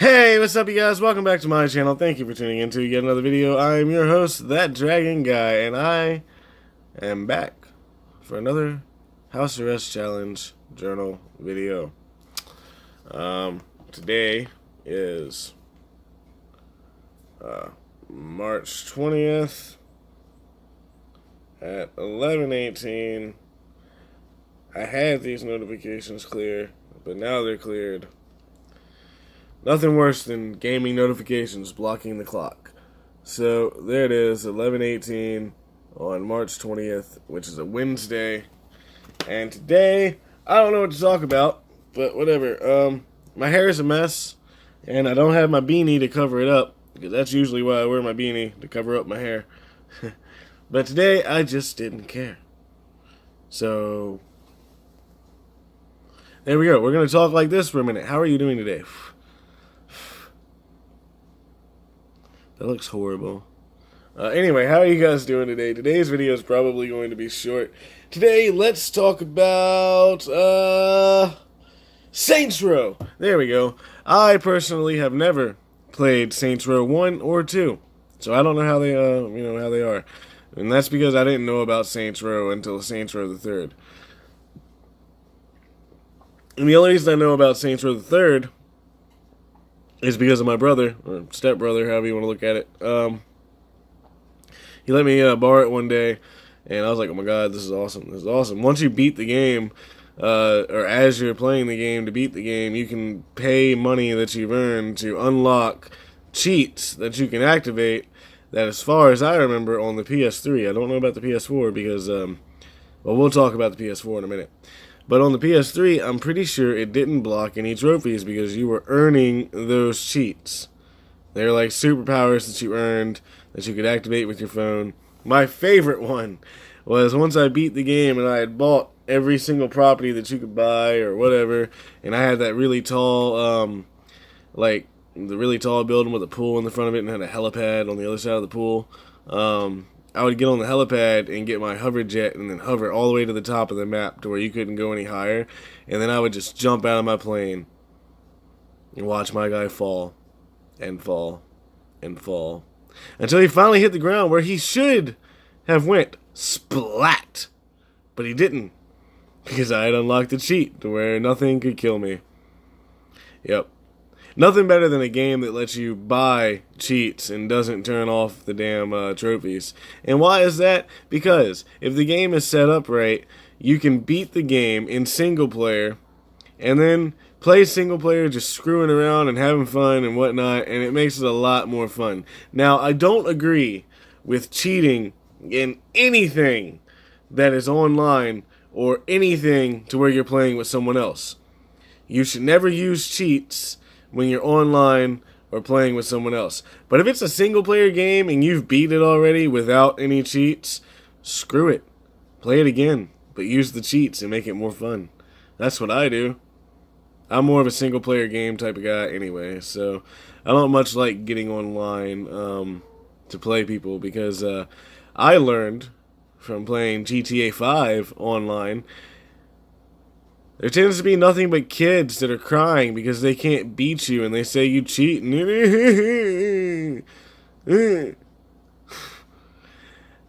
Hey, what's up, you guys? Welcome back to my channel. Thank you for tuning in to yet another video. I am your host, That Dragon Guy, and I am back for another House Arrest Challenge journal video. Today is March 20th at 11:18. I had these notifications clear, but now they're cleared. Nothing worse than gaming notifications blocking the clock. So there it is, 11:18 on March 20th, which is a Wednesday. And today, I don't know what to talk about, but whatever. My hair is a mess, and I don't have my beanie to cover it up, because that's usually why I wear my beanie, to cover up my hair. But today, I just didn't care. So, there we go. We're going to talk like this for a minute. How are you doing today? That looks horrible. Anyway, how are you guys doing today? Today's video is probably going to be short. Today, let's talk about, Saints Row. There we go. I personally have never played Saints Row 1 or 2. So I don't know how they, how they are. And that's because I didn't know about Saints Row until Saints Row the 3rd. And the only reason I know about Saints Row the 3rd is because of my brother, or stepbrother, however you want to look at it. He let me borrow it one day, and I was like, oh my god, this is awesome, this is awesome. Once you beat the game, or as you're playing the game to beat the game, you can pay money that you've earned to unlock cheats that you can activate, that as far as I remember on the PS3, I don't know about the PS4 because, well, we'll talk about the PS4 in a minute. But on the PS3, I'm pretty sure it didn't block any trophies because you were earning those cheats. They're like superpowers that you earned that you could activate with your phone. My favorite one was once I beat the game and I had bought every single property that you could buy or whatever, and I had that really tall, like the really tall building with a pool in the front of it and had a helipad on the other side of the pool. I would get on the helipad and get my hover jet and then hover all the way to the top of the map to where you couldn't go any higher. And then I would just jump out of my plane and watch my guy fall and fall and fall until he finally hit the ground where he should have went splat. But he didn't because I had unlocked the cheat to where nothing could kill me. Yep. Nothing better than a game that lets you buy cheats and doesn't turn off the damn trophies. And why is that? Because if the game is set up right, you can beat the game in single player and then play single player just screwing around and having fun and whatnot, and it makes it a lot more fun. Now, I don't agree with cheating in anything that is online or anything to where you're playing with someone else. You should never use cheats when you're online or playing with someone else. But if it's a single player game and you've beat it already without any cheats, screw it. Play it again, but use the cheats and make it more fun. That's what I do. I'm more of a single player game type of guy anyway, so I don't much like getting online to play people because I learned from playing GTA 5 online. There tends to be nothing but kids that are crying because they can't beat you and they say you cheat.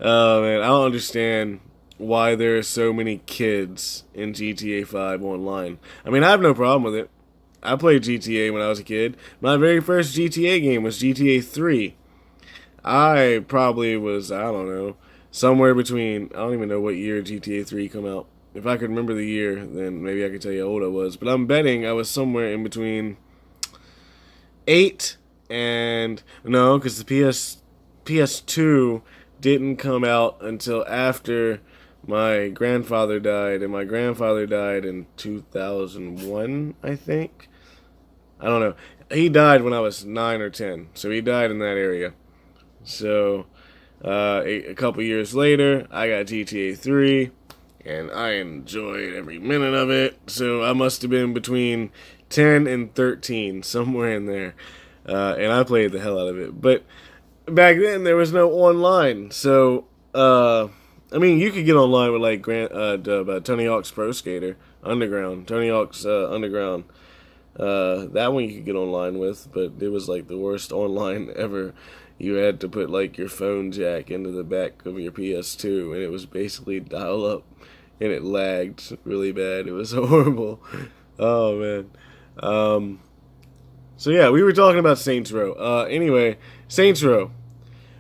Oh man, I don't understand why there are so many kids in GTA 5 online. I mean, I have no problem with it. I played GTA when I was a kid. My very first GTA game was GTA 3. I probably was, I don't know, somewhere between, I don't even know what year GTA 3 come out. If I could remember the year, then maybe I could tell you how old I was. But I'm betting I was somewhere in between 8 and... No, because the PS2 didn't come out until after my grandfather died. And my grandfather died in 2001, I think. I don't know. He died when I was 9 or 10. So he died in that area. So a couple years later, I got GTA 3. And I enjoyed every minute of it. So I must have been between 10 and 13, somewhere in there. And I played the hell out of it. But back then, there was no online. So, I mean, you could get online with, like, Tony Hawk's Pro Skater, Underground, Tony Hawk's Underground. That one you could get online with, but it was like the worst online ever. You had to put like your phone jack into the back of your PS2, and it was basically dial up, and it lagged really bad. It was horrible. Oh man. So yeah, we were talking about Saints Row. Anyway, Saints Row.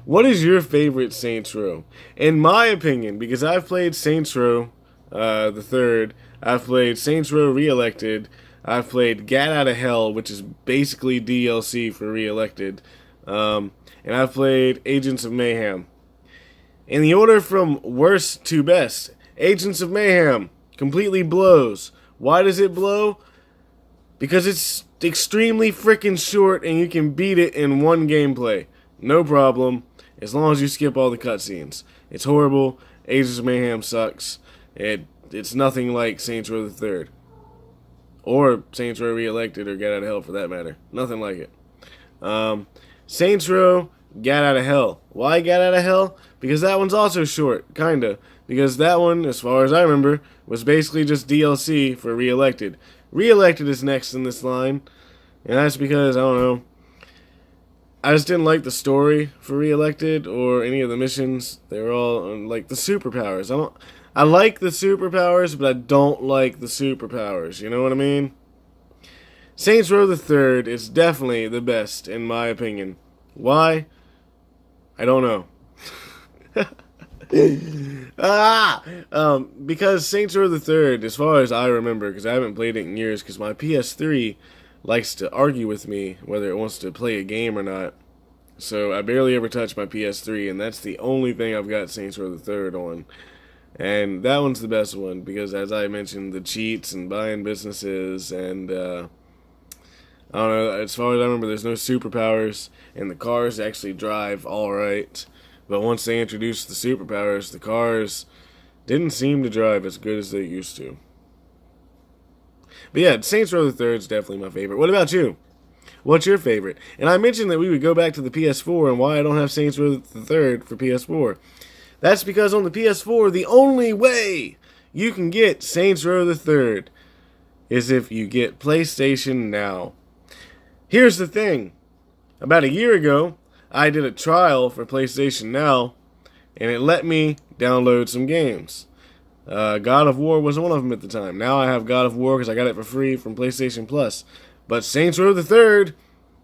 What is your favorite Saints Row? In my opinion, because I've played Saints Row, the third. I've played Saints Row Re-elected. I've played Gat Out of Hell, which is basically DLC for Re-elected. And I've played Agents of Mayhem. In the order from worst to best, Agents of Mayhem completely blows. Why does it blow? Because it's extremely freaking short and you can beat it in one gameplay. No problem, as long as you skip all the cutscenes. It's horrible. Agents of Mayhem sucks. It's nothing like Saints Row the Third. Or Saints Row Re-elected or Get Out of Hell for that matter. Nothing like it. Saints Row, Get Out of Hell. Why Get Out of Hell? Because that one's also short, kinda. Because that one, as far as I remember, was basically just DLC for Re-elected. Re-elected is next in this line, and that's because, I don't know, I just didn't like the story for Re-elected or any of the missions. They were all like the superpowers. I like the superpowers, but I don't like the superpowers. You know what I mean? Saints Row the Third is definitely the best in my opinion. Why? I don't know. Because Saints Row the Third, as far as I remember, because I haven't played it in years, because my PS3 likes to argue with me whether it wants to play a game or not. So I barely ever touch my PS3, and that's the only thing I've got Saints Row the Third on. And that one's the best one, because as I mentioned, the cheats and buying businesses, and I don't know, as far as I remember, there's no superpowers, and the cars actually drive alright. But once they introduced the superpowers, the cars didn't seem to drive as good as they used to. But yeah, Saints Row the Third is definitely my favorite. What about you? What's your favorite? And I mentioned that we would go back to the PS4 and why I don't have Saints Row the Third for PS4. That's because on the PS4, the only way you can get Saints Row the Third is if you get PlayStation Now. Here's the thing. About a year ago, I did a trial for PlayStation Now, and it let me download some games. God of War was one of them at the time. Now I have God of War because I got it for free from PlayStation Plus. But Saints Row the Third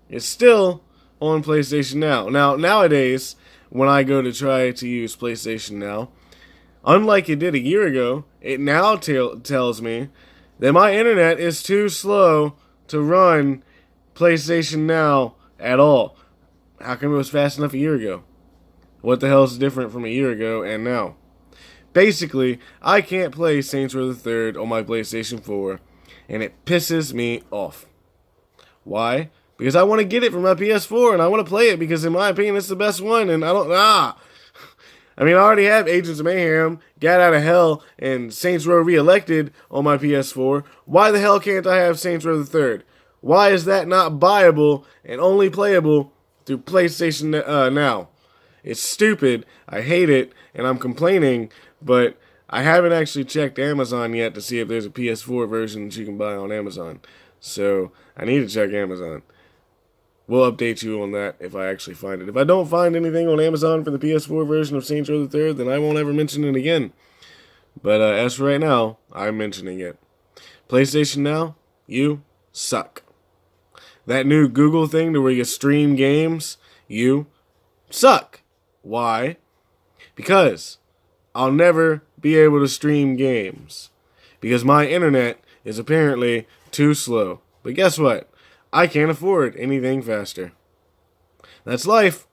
is still on PlayStation Now. Now, nowadays, when I go to try to use PlayStation Now, unlike it did a year ago, it now tells me that my internet is too slow to run PlayStation Now at all. How come it was fast enough a year ago? What the hell is different from a year ago and now? Basically, I can't play Saints Row the Third on my PlayStation 4, and it pisses me off. Why? Because I want to get it for my PS4, and I want to play it because, in my opinion, it's the best one, and I don't... I mean, I already have Agents of Mayhem, Gat Out of Hell, and Saints Row Re-elected on my PS4. Why the hell can't I have Saints Row the Third? Why is that not buyable and only playable through PlayStation Now? It's stupid, I hate it, and I'm complaining, but I haven't actually checked Amazon yet to see if there's a PS4 version that you can buy on Amazon. So, I need to check Amazon. We'll update you on that if I actually find it. If I don't find anything on Amazon for the PS4 version of Saints Row the Third, then I won't ever mention it again. But as for right now, I'm mentioning it. PlayStation Now, you suck. That new Google thing to where you stream games, you suck. Why? Because I'll never be able to stream games. Because my internet is apparently too slow. But guess what? I can't afford anything faster. That's life.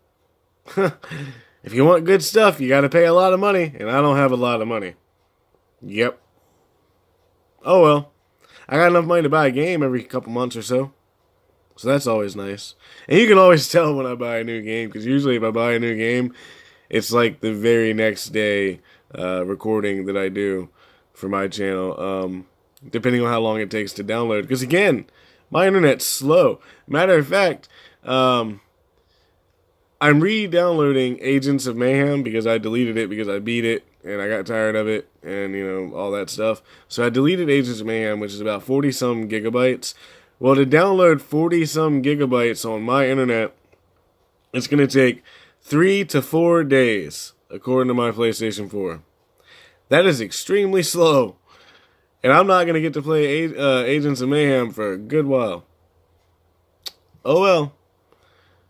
If you want good stuff, you gotta pay a lot of money, and I don't have a lot of money. Yep. Oh well. I got enough money to buy a game every couple months or so. So that's always nice. And you can always tell when I buy a new game, because usually if I buy a new game, it's like the very next day recording that I do for my channel, depending on how long it takes to download. Because again, my internet's slow. Matter of fact, I'm re-downloading Agents of Mayhem because I deleted it because I beat it and I got tired of it and, you know, all that stuff. So I deleted Agents of Mayhem, which is about 40-some gigabytes. Well, to download 40-some gigabytes on my internet, it's going to take 3 to 4 days, according to my PlayStation 4. That is extremely slow. And I'm not going to get to play Agents of Mayhem for a good while. Oh well.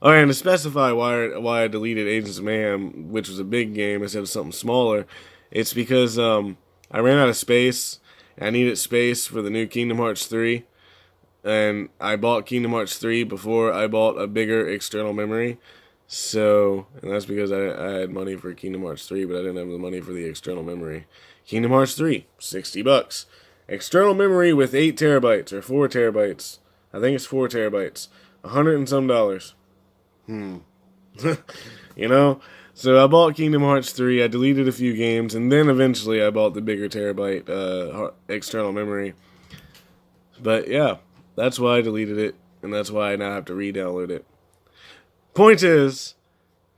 All right, and to specify why I deleted Agents of Mayhem, which was a big game instead of something smaller, it's because I ran out of space. I needed space for the new Kingdom Hearts 3. And I bought Kingdom Hearts 3 before I bought a bigger external memory. So, and that's because I had money for Kingdom Hearts 3, but I didn't have the money for the external memory. Kingdom Hearts 3, $60. External memory with 8 terabytes, or 4 terabytes. I think it's 4 terabytes. $100 and some. You know? So I bought Kingdom Hearts 3, I deleted a few games, and then eventually I bought the bigger terabyte external memory. But yeah, that's why I deleted it, and that's why I now have to re-download it. Point is,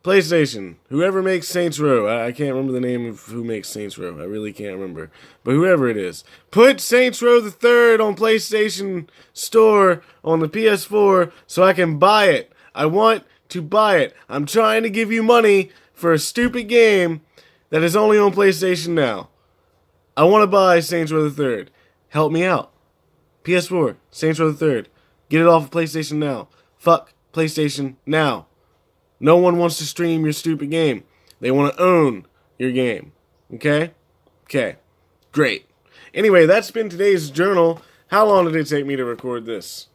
PlayStation, whoever makes Saints Row, I can't remember the name of who makes Saints Row, I really can't remember, but whoever it is, put Saints Row the 3rd on PlayStation Store on the PS4 so I can buy it. I want to buy it. I'm trying to give you money for a stupid game that is only on PlayStation now. I want to buy Saints Row the 3rd. Help me out. PS4, Saints Row the 3rd. Get it off of PlayStation Now. Fuck PlayStation Now. No one wants to stream your stupid game. They want to own your game. Okay? Okay. Great. Anyway, that's been today's journal. How long did it take me to record this?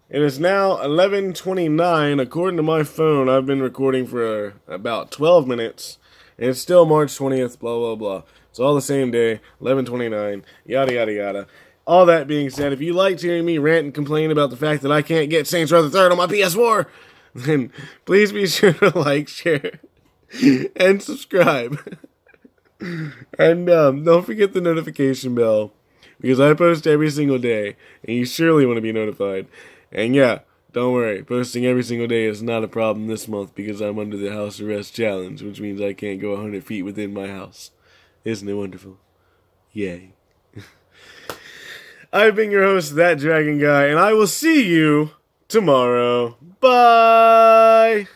It is now 11:29. According to my phone, I've been recording for about 12 minutes. And it's still March 20th, blah, blah, blah. It's all the same day, 11:29, yada, yada, yada. All that being said, if you liked hearing me rant and complain about the fact that I can't get Saints Row the 3rd on my PS4, then please be sure to like, share, and subscribe. And don't forget the notification bell, because I post every single day, and you surely want to be notified. And yeah, don't worry, posting every single day is not a problem this month, because I'm under the house arrest challenge, which means I can't go 100 feet within my house. Isn't it wonderful? Yay. I've been your host, That Dragon Guy, and I will see you tomorrow. Bye!